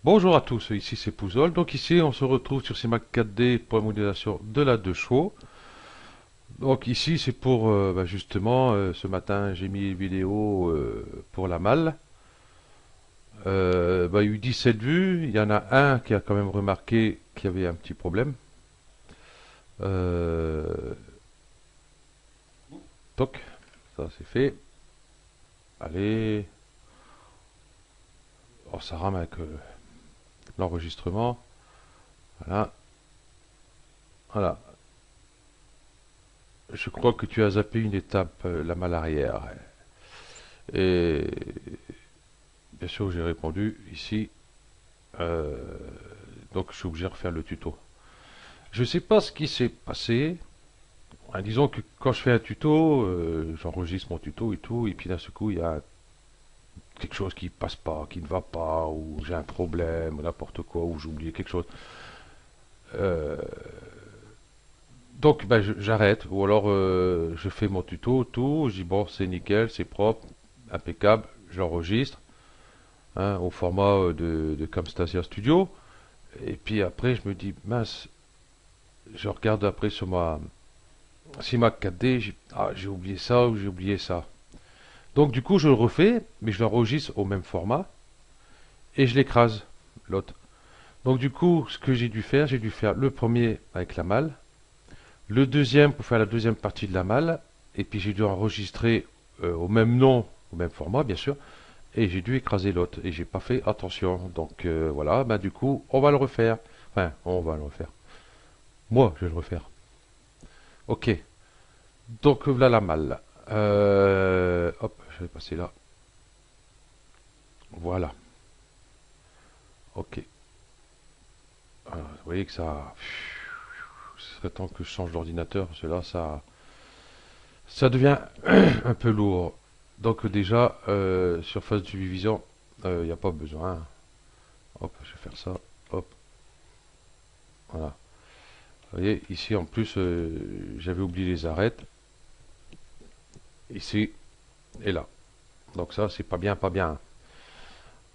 Bonjour à tous, ici c'est Pouzol. Donc ici on se retrouve sur CMAC 4D pour la modélisation de la 2 chevaux. Donc ici c'est pour justement ce matin j'ai mis une vidéo pour la malle. Il y a eu 17 vues, il y en a un qui a quand même remarqué qu'il y avait un petit problème. Euh, Toc, ça c'est fait. Allez, oh, ça rame avec l'enregistrement. Voilà, voilà. Je crois que tu as zappé une étape, la malle arrière. Et bien sûr, j'ai répondu ici. euh, donc, je suis obligé de refaire le tuto. Je ne sais pas ce qui s'est passé. Disons que quand je fais un tuto, j'enregistre mon tuto et tout, et puis d'un seul coup, il y a quelque chose qui passe pas, qui ne va pas, ou j'ai un problème, ou n'importe quoi, ou j'ai oublié quelque chose. Euh, donc, j'arrête, ou alors je fais mon tuto, tout, je dis bon, c'est nickel, c'est propre, impeccable, j'enregistre hein, au format de Camtasia Studio. Et puis après, je me dis, mince, je regarde après sur ma 4D, j'ai oublié ça ou j'ai oublié ça. Donc du coup, je le refais, mais je l'enregistre au même format et je l'écrase, l'autre. Donc du coup, ce que j'ai dû faire le premier avec la malle, le deuxième pour faire la deuxième partie de la malle, et puis j'ai dû enregistrer au même nom, au même format bien sûr, et j'ai dû écraser l'autre et j'ai pas fait attention. Donc voilà, du coup, on va le refaire. Enfin, on va le refaire. Moi, je vais le refaire. Ok. Donc voilà la malle. Hop, je vais passer là. Voilà. Ok. Alors, vous voyez que ça. Ce serait temps que je change d'ordinateur, parce que là, ça devient un peu lourd. Donc déjà, surface de division, il n'y a pas besoin. Hop, je vais faire ça. Hop, voilà. Vous voyez, ici en plus, j'avais oublié les arêtes. Ici et là. Donc ça, c'est pas bien, pas bien.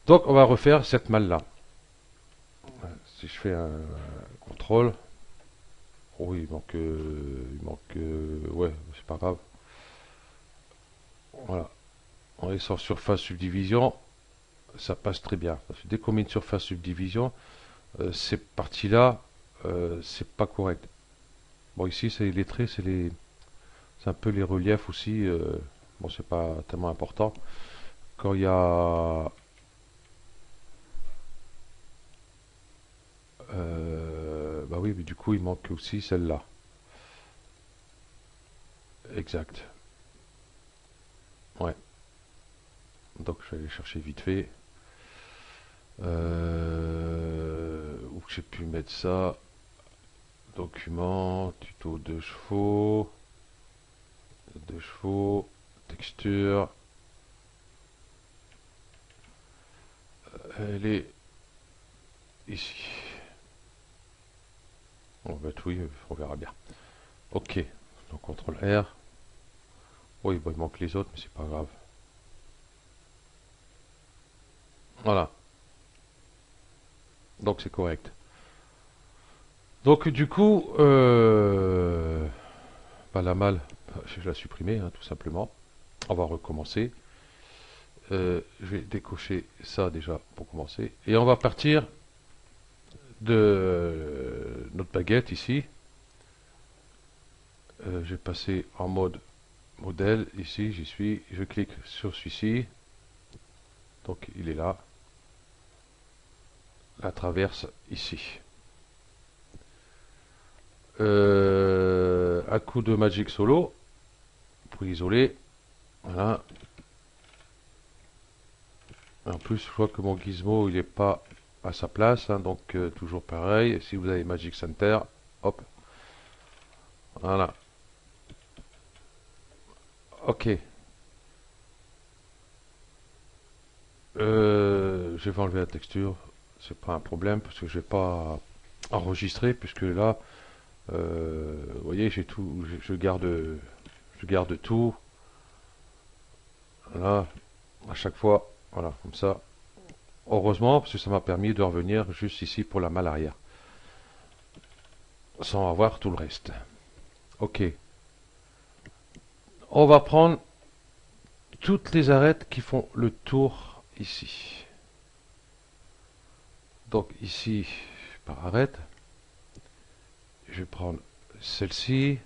Donc on va refaire cette malle-là. Si je fais un contrôle, oh, ouais, c'est pas grave. Voilà. On est sur surface subdivision, ça passe très bien. Parce que dès qu'on met une surface subdivision, ces parties-là, c'est pas correct. Bon, ici, c'est les traits, c'est un peu les reliefs aussi. Bon, c'est pas tellement important. Quand il y a, bah oui, mais du coup, il manque aussi celle-là. Exact. Ouais. Donc, je vais aller chercher vite fait. Où j'ai pu mettre ça? Document, tuto 2 chevaux, 2 chevaux, texture. Elle est ici. On va être oui, on verra bien. Ok, donc CTRL R. Oui, bon, il manque les autres, mais c'est pas grave. Voilà, donc c'est correct. Donc du coup, la malle, je vais la supprimer, hein, tout simplement. On va recommencer. Je vais décocher ça déjà pour commencer. Et on va partir de notre baguette ici. Je vais passer en mode modèle. Ici, j'y suis. Je clique sur celui-ci. Donc, il est là. La traverse ici. Un coup de Magic Solo pour isoler. Voilà. En plus, je vois que mon gizmo, il n'est pas à sa place. Hein, donc, toujours pareil. Si vous avez Magic Center, hop. Voilà. Ok. Je vais enlever la texture. C'est pas un problème parce que je vais pas enregistrer puisque là, vous voyez, j'ai tout, je garde tout. Là, à chaque fois, voilà, comme ça. Heureusement, parce que ça m'a permis de revenir juste ici pour la malle arrière, sans avoir tout le reste. Ok. On va prendre toutes les arêtes qui font le tour ici. Donc ici, par arête, je vais prendre celle-ci,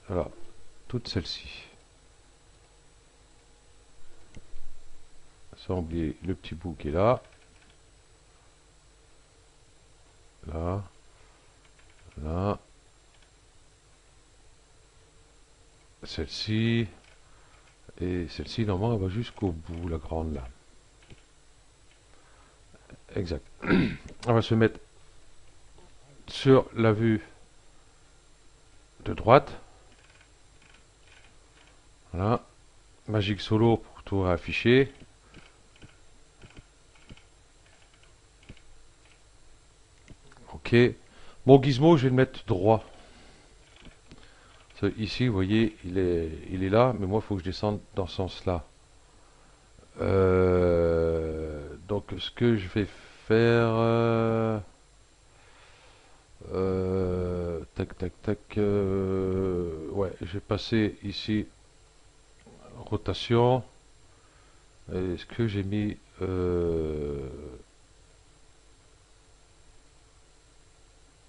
voilà, toute celle-ci. Sans oublier le petit bout qui est là, là, là, celle-ci, et celle-ci, normalement, elle va jusqu'au bout, la grande là. Exact. On va se mettre sur la vue de droite. Voilà. Magic Solo pour tout afficher. Ok. Mon gizmo, je vais le mettre droit. Ici, vous voyez, il est là, mais moi, il faut que je descende dans ce sens-là. Donc, ce que je vais faire... tac, tac, tac. Ouais, je vais passer ici, rotation. Est-ce que j'ai mis...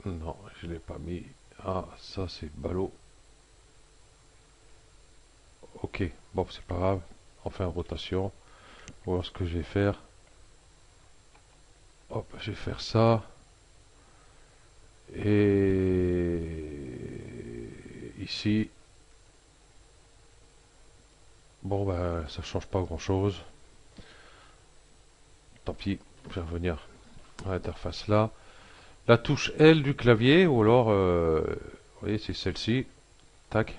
non, je ne l'ai pas mis. Ah, ça, c'est ballot. Ok, bon, c'est pas grave. On fait une rotation. On va voir ce que je vais faire. Hop, je vais faire ça. Et ici, bon, ben, ça change pas grand-chose. Tant pis, je vais revenir à l'interface là. La touche L du clavier, ou alors, vous voyez, c'est celle-ci, tac,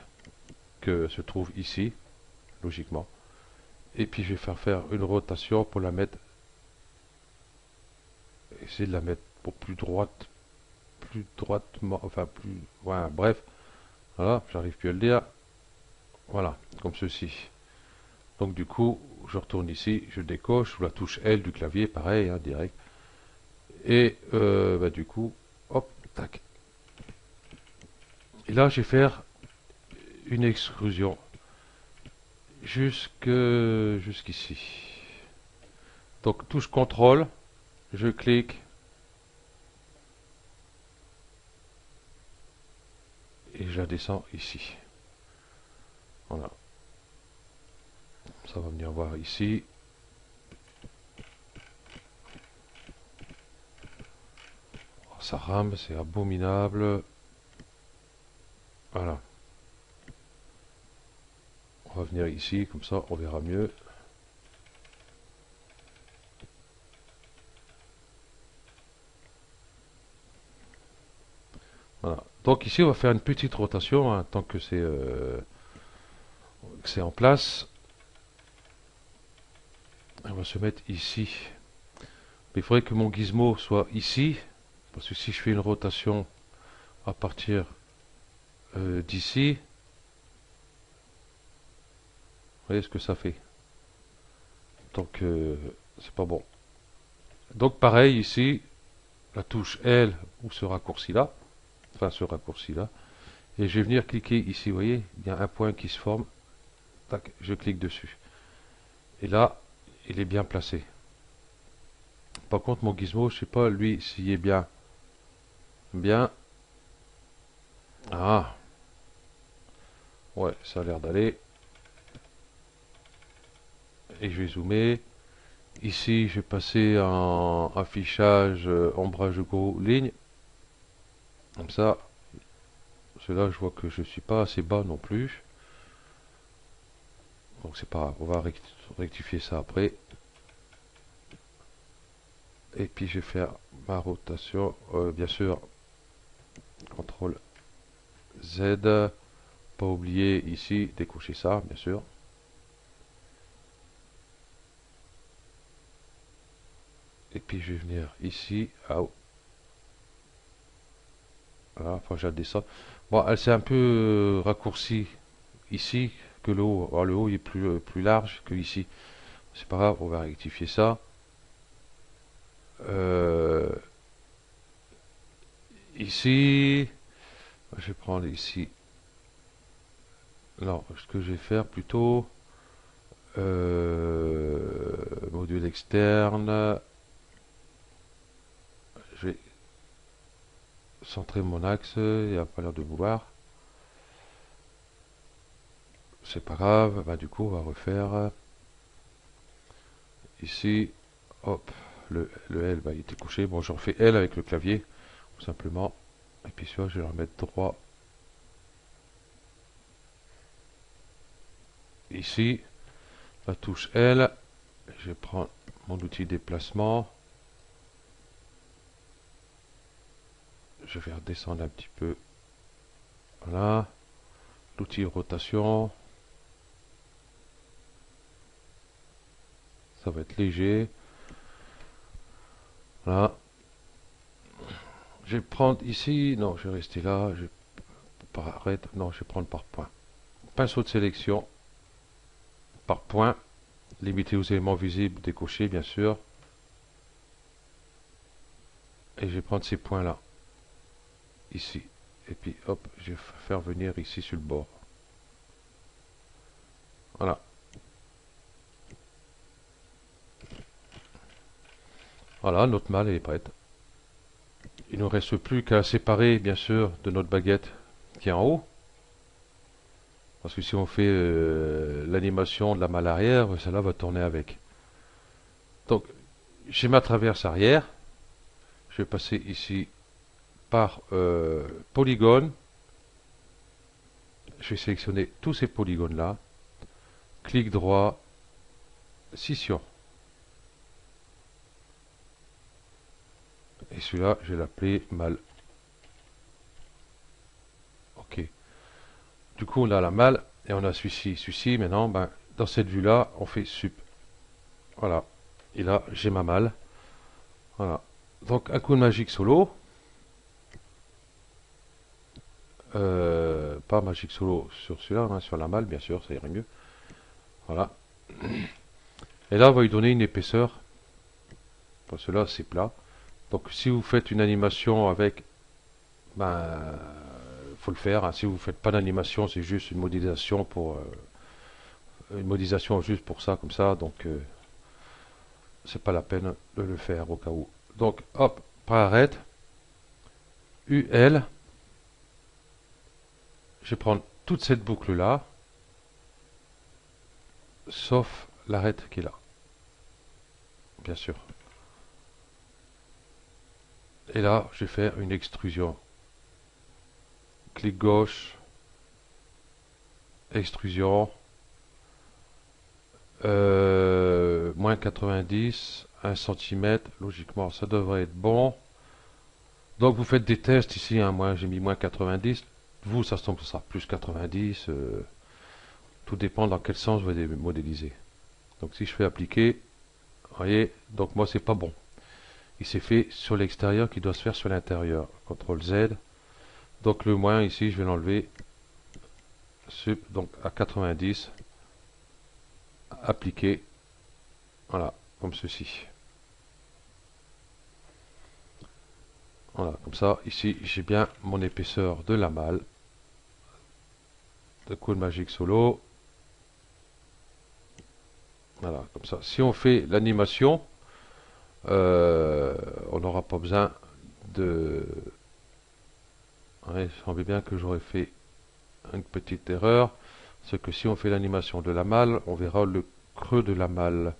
que se trouve ici, logiquement. Et puis je vais faire une rotation pour la mettre, essayer de la mettre pour plus droitement, enfin plus, voilà, bref, voilà, j'arrive plus à le dire, voilà, comme ceci. Donc du coup, je retourne ici, je décoche sous la touche L du clavier, pareil, hein, direct. Et bah, du coup, hop, tac. Et là, je vais faire une extrusion jusqu'ici. Donc touche CTRL, je clique et je la descends ici. Voilà. Ça va venir voir ici. Oh, ça rame, c'est abominable. Voilà. On va venir ici, comme ça on verra mieux. Voilà. Donc ici on va faire une petite rotation, hein, tant que c'est en place. On va se mettre ici. Mais il faudrait que mon gizmo soit ici, parce que si je fais une rotation à partir d'ici, vous voyez ce que ça fait. Donc c'est pas bon. Donc pareil ici, la touche L ou ce raccourci là, enfin ce raccourci là, et je vais venir cliquer ici, vous voyez, il y a un point qui se forme, tac, je clique dessus. Et là, il est bien placé. Par contre mon gizmo, je sais pas lui s'il est bien. Bien. Ah, ouais, ça a l'air d'aller. Et je vais zoomer. Ici, je vais passer en affichage ombrage gros ligne. Comme ça. Cela, je vois que je suis pas assez bas non plus. Donc c'est pas grave, on va rectifier ça après. Et puis je vais faire ma rotation, bien sûr, CTRL Z. Pas oublier ici, décocher ça, bien sûr. Et puis je vais venir ici, voilà, enfin je la descends. Bon, elle s'est un peu raccourcie ici que le haut. Alors le haut il est plus large que ici. C'est pas grave, on va rectifier ça. Euh, ici, je vais prendre ici. Non, ce que je vais faire plutôt, module externe. Je vais centrer mon axe, il n'y a pas l'air de vouloir. C'est pas grave, bah, du coup on va refaire ici, hop, le L bah, il était couché, bon j'en fais L avec le clavier, tout simplement, et puis celui-là je vais le remettre droit ici, la touche L, je vais prendre mon outil déplacement, je vais redescendre un petit peu, voilà, l'outil rotation, ça va être léger, voilà, je vais prendre ici, non je vais rester là, je vais pas arrêter, non je vais prendre par point, pinceau de sélection, par point, limiter aux éléments visibles, décocher bien sûr, et je vais prendre ces points là, ici, et puis hop, je vais faire venir ici sur le bord, voilà, voilà, notre malle est prête. Il ne nous reste plus qu'à séparer bien sûr de notre baguette qui est en haut, parce que si on fait l'animation de la malle arrière, celle-là va tourner avec. Donc j'ai ma traverse arrière, je vais passer ici par polygone, je vais sélectionner tous ces polygones là, clic droit, scission, et celui-là je vais l'appeler malle. Ok, du coup on a la malle et on a celui-ci, maintenant ben, dans cette vue là on fait sup, voilà, et là j'ai ma malle, voilà, donc un coup de magique solo, pas magique solo sur celui-là, hein, sur la malle bien sûr, ça irait mieux, voilà, et là on va lui donner une épaisseur, parce que là c'est plat, donc si vous faites une animation avec, ben faut le faire, hein. Si vous faites pas d'animation, c'est juste une modélisation pour une modélisation juste pour ça, comme ça, donc c'est pas la peine de le faire au cas où. Donc hop, arrête, UL, je vais prendre toute cette boucle là, sauf l'arête qui est là, bien sûr. Et là, je vais faire une extrusion. Clic gauche, extrusion, moins 90, 1 cm, logiquement ça devrait être bon. Donc vous faites des tests ici, hein, moi j'ai mis moins 90, vous ça sera plus 90, tout dépend dans quel sens vous allez modéliser. Donc si je fais appliquer, vous voyez, donc moi c'est pas bon. Il s'est fait sur l'extérieur qui doit se faire sur l'intérieur. CTRL Z. Donc le moins ici je vais l'enlever, donc à 90, appliquer, voilà, comme ceci. Voilà, comme ça, ici, j'ai bien mon épaisseur de la malle. De coup de magique solo. Voilà, comme ça. Si on fait l'animation, on n'aura pas besoin de... Ouais, il semblait bien que j'aurais fait une petite erreur. C'est que si on fait l'animation de la malle, on verra le creux de la malle.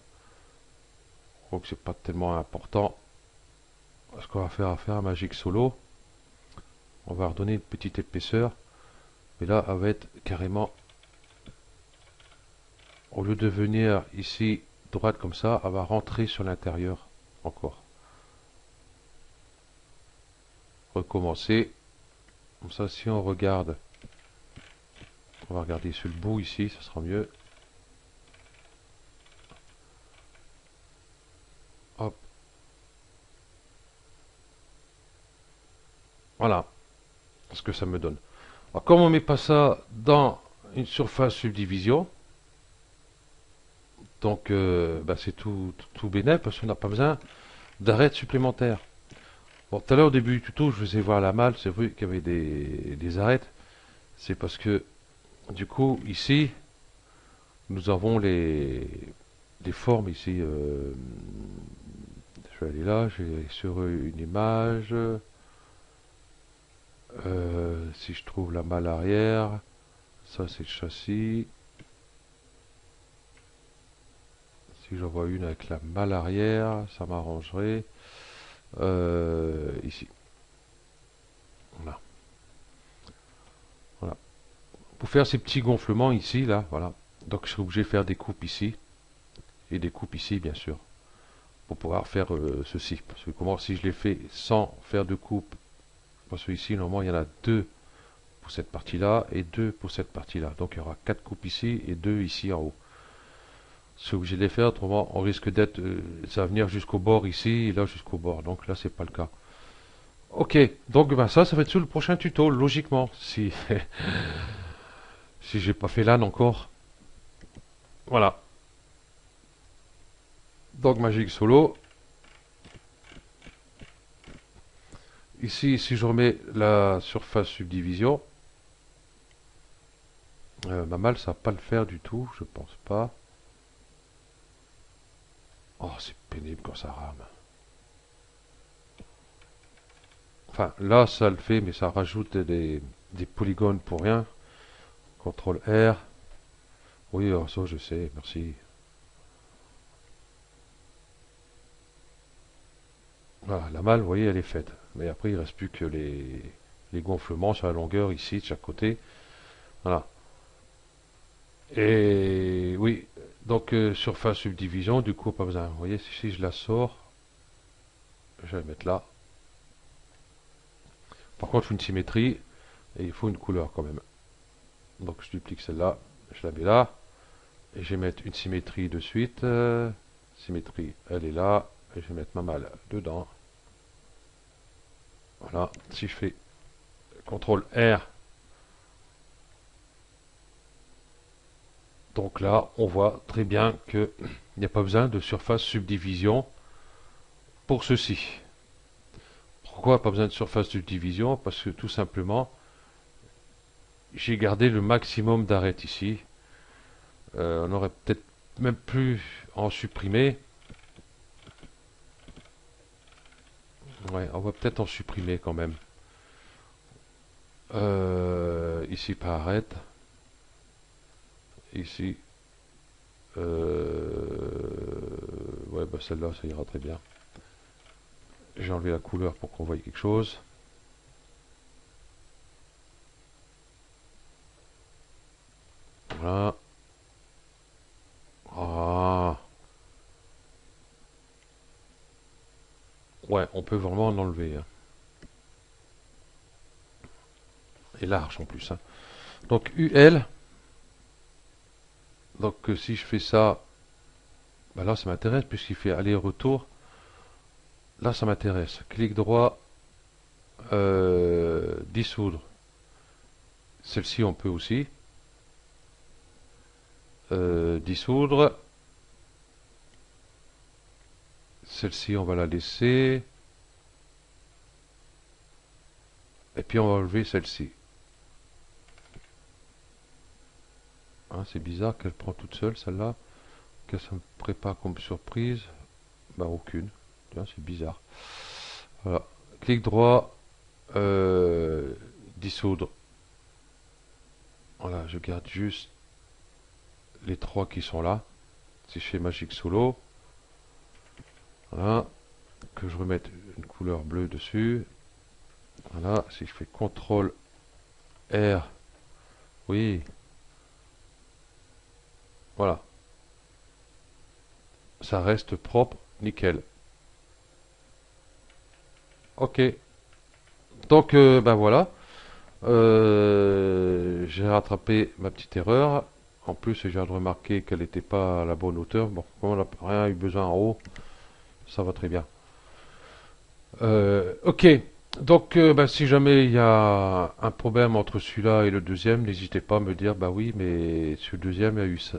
Donc c'est pas tellement important. Ce qu'on va faire un magique solo, on va redonner une petite épaisseur. Mais là, elle va être carrément, au lieu de venir ici droite comme ça, elle va rentrer sur l'intérieur encore. Recommencer. Comme ça, si on regarde, on va regarder sur le bout ici, ça sera mieux. Hop. Voilà ce que ça me donne. Alors, comme on met pas ça dans une surface subdivision, Donc bah, c'est tout bénef parce qu'on n'a pas besoin d'arêtes supplémentaires. Bon, tout à l'heure au début du tuto, je vous ai voir la malle, c'est vrai qu'il y avait des arêtes. C'est parce que du coup ici, nous avons les formes ici. Je vais aller là, je vais sur une image. Si je trouve la malle arrière, ça c'est le châssis. Si j'en vois une avec la malle arrière, ça m'arrangerait. Ici. Voilà. Voilà. Pour faire ces petits gonflements ici, là, voilà. Donc je suis obligé de faire des coupes ici. Et des coupes ici, bien sûr. Pour pouvoir faire ceci. Parce que comment si je les fais sans faire de coupe, parce que ici, normalement, il y en a deux pour cette partie-là et deux pour cette partie-là. Donc il y aura quatre coupes ici et deux ici en haut. Je suis obligé de les faire, autrement on risque d'être, ça va venir jusqu'au bord ici et là jusqu'au bord. Donc là, c'est pas le cas. Ok, donc ben, ça va être sur le prochain tuto, logiquement. Si, si j'ai pas fait l'âne encore. Voilà. Donc Magic Solo. Ici, si je remets la surface subdivision, ma malle, ça va pas le faire du tout, je pense pas. Oh, c'est pénible quand ça rame. Enfin, là, ça le fait, mais ça rajoute des polygones pour rien. CTRL R. Oui, ça, je sais, merci. Voilà, la malle, vous voyez, elle est faite. Mais après, il ne reste plus que les gonflements sur la longueur ici, de chaque côté. Voilà. Et oui, donc surface subdivision, du coup, pas besoin. Vous voyez, si je la sors, je vais la mettre là. Par contre, il faut une symétrie et il faut une couleur quand même. Donc, je duplique celle-là, je la mets là. Et je vais mettre une symétrie de suite. Symétrie, elle est là. Et je vais mettre ma malle dedans. Voilà. Si je fais CTRL R, donc là, on voit très bien qu'il n'y a pas besoin de surface subdivision pour ceci. Pourquoi pas besoin de surface subdivision? Parce que tout simplement, j'ai gardé le maximum d'arêtes ici. On aurait peut-être même plus en supprimer. Ouais, on va peut-être en supprimer quand même. Ici, pas arête. Ici. Ouais, bah celle-là, ça ira très bien. J'ai enlevé la couleur pour qu'on voie quelque chose. Voilà. Ah. Ouais, on peut vraiment en enlever, hein. Et large en plus, hein. Donc UL. Donc si je fais ça, bah là ça m'intéresse puisqu'il fait aller-retour. Là ça m'intéresse. Clic droit, dissoudre. Celle-ci on peut aussi. Dissoudre. Celle-ci on va la laisser. Et puis on va enlever celle-ci. Hein, c'est bizarre qu'elle prend toute seule celle-là. Qu'est-ce que ça me prépare comme surprise? Bah aucune. C'est bizarre. Voilà. Clic droit, dissoudre. Voilà, je garde juste les trois qui sont là. Si je fais Magic Solo, voilà, que je remette une couleur bleue dessus. Voilà, si je fais CTRL R, oui, voilà, ça reste propre, nickel. Ok, donc ben voilà, j'ai rattrapé ma petite erreur. En plus, j'ai remarqué qu'elle n'était pas à la bonne hauteur. Bon, comme on n'a rien eu besoin en haut, ça va très bien. Ok, Donc, bah, si jamais il y a un problème entre celui-là et le deuxième, n'hésitez pas à me dire, bah oui, mais sur le deuxième, il y a eu ça,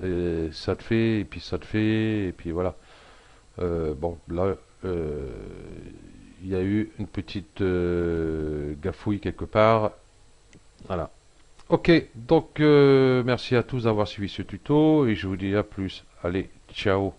ça te fait, et puis ça te fait, et puis voilà. Bon, là, euh, il y a eu une petite gafouille quelque part. Voilà. Ok, donc merci à tous d'avoir suivi ce tuto, et je vous dis à plus. Allez, ciao.